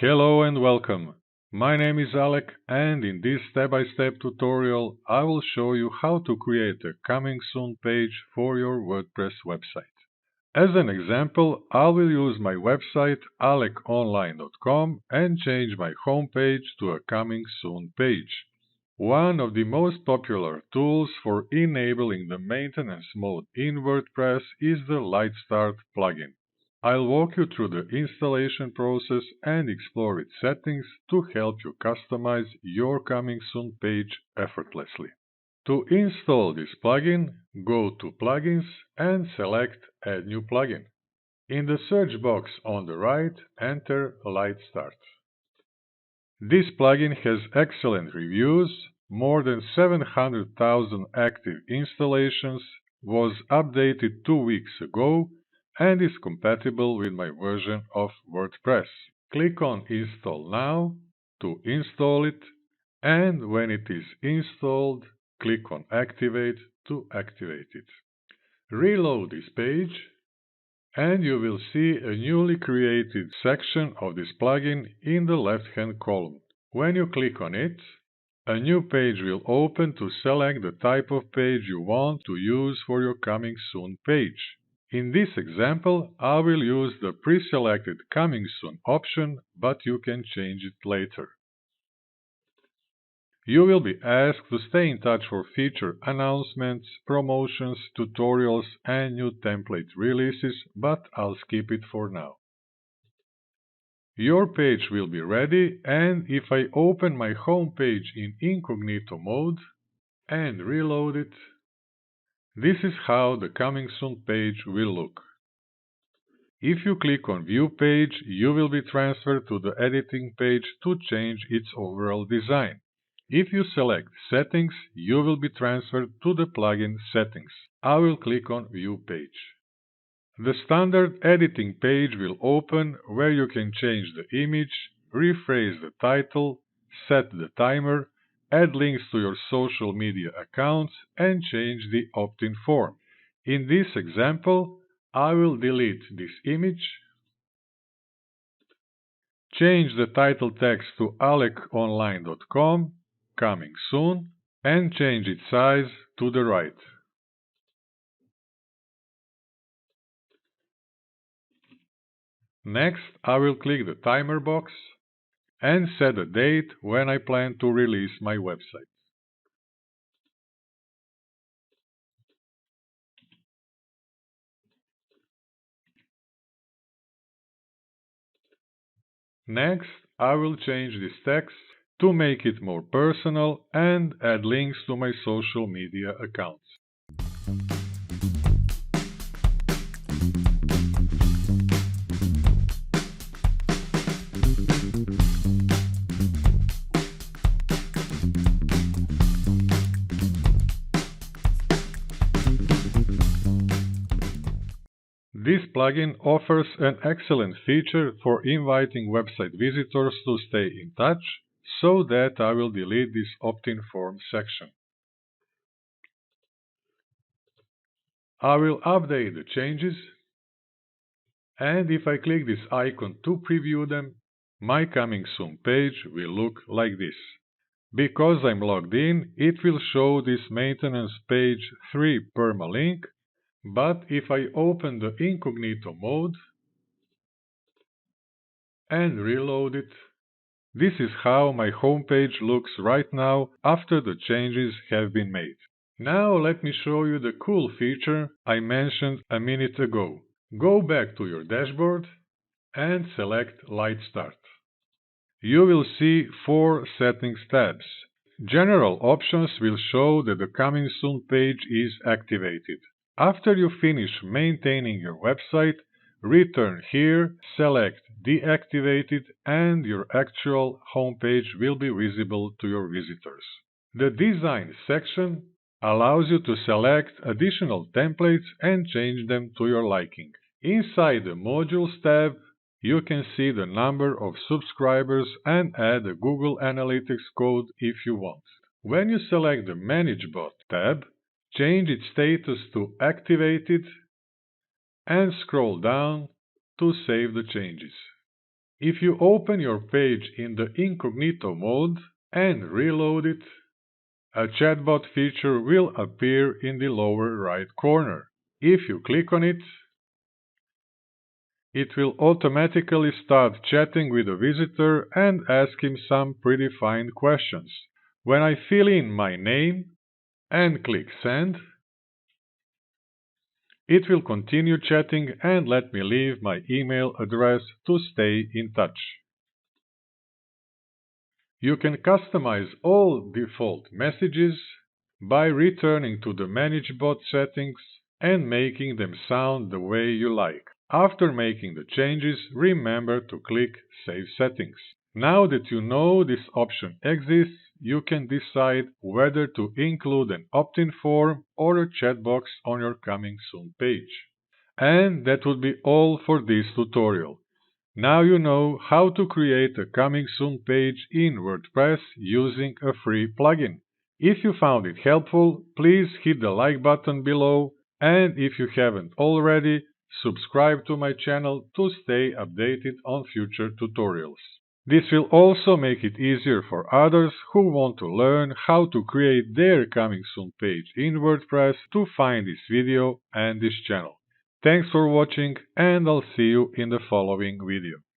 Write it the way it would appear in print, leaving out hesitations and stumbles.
Hello and welcome. My name is Alec, and in this step-by-step tutorial I will show you how to create a coming soon page for your WordPress website. As an example, I will use my website aleconline.com and change my homepage to a coming soon page. One of the most popular tools for enabling the maintenance mode in WordPress is the LightStart plugin. I'll walk you through the installation process and explore its settings to help you customize your coming soon page effortlessly. To install this plugin, go to Plugins and select Add New Plugin. In the search box on the right, enter LightStart. This plugin has excellent reviews, more than 700,000 active installations, was updated 2 weeks ago, and is compatible with my version of WordPress. Click on Install Now to install it, and when it is installed, click on Activate to activate it. Reload this page, and you will see a newly created section of this plugin in the left-hand column. When you click on it, a new page will open to select the type of page you want to use for your coming soon page. In this example, I will use the pre-selected Coming Soon option, but you can change it later. You will be asked to stay in touch for feature announcements, promotions, tutorials, and new template releases, but I'll skip it for now. Your page will be ready, and if I open my home page in incognito mode and reload it, this is how the Coming Soon page will look. If you click on View Page, you will be transferred to the editing page to change its overall design. If you select Settings, you will be transferred to the plugin Settings. I will click on View Page. The standard editing page will open where you can change the image, rephrase the title, set the timer, add links to your social media accounts, and change the opt-in form. In this example, I will delete this image, change the title text to aleconline.com, coming soon, and change its size to the right. Next, I will click the timer box and set a date when I plan to release my website. Next, I will change this text to make it more personal and add links to my social media accounts. This plugin offers an excellent feature for inviting website visitors to stay in touch, so that I will delete this opt-in form section. I will update the changes, and if I click this icon to preview them, my coming soon page will look like this. Because I'm logged in, it will show this maintenance page 3 permalink, but if I open the incognito mode and reload it, this is how my homepage looks right now after the changes have been made. Now let me show you the cool feature I mentioned a minute ago. Go back to your dashboard and select LightStart. You will see 4 settings tabs. General options will show that the Coming Soon page is activated. After you finish maintaining your website, return here, select Deactivated, and your actual homepage will be visible to your visitors. The Design section allows you to select additional templates and change them to your liking. Inside the Modules tab, you can see the number of subscribers and add a Google Analytics code if you want. When you select the Manage Bot tab, change its status to Activated and scroll down to save the changes. If you open your page in the incognito mode and reload it, a chatbot feature will appear in the lower right corner. If you click on it, it will automatically start chatting with the visitor and ask him some predefined questions. When I fill in my name and click send, it will continue chatting and let me leave my email address to stay in touch. You can customize all default messages by returning to the Manage Bot settings and making them sound the way you like. After making the changes, remember to click Save Settings. Now that you know this option exists, you can decide whether to include an opt-in form or a chat box on your Coming Soon page. And that would be all for this tutorial. Now you know how to create a Coming Soon page in WordPress using a free plugin. If you found it helpful, please hit the like button below, and if you haven't already, subscribe to my channel to stay updated on future tutorials. This will also make it easier for others who want to learn how to create their Coming Soon page in WordPress to find this video and this channel. Thanks for watching, and I'll see you in the following video.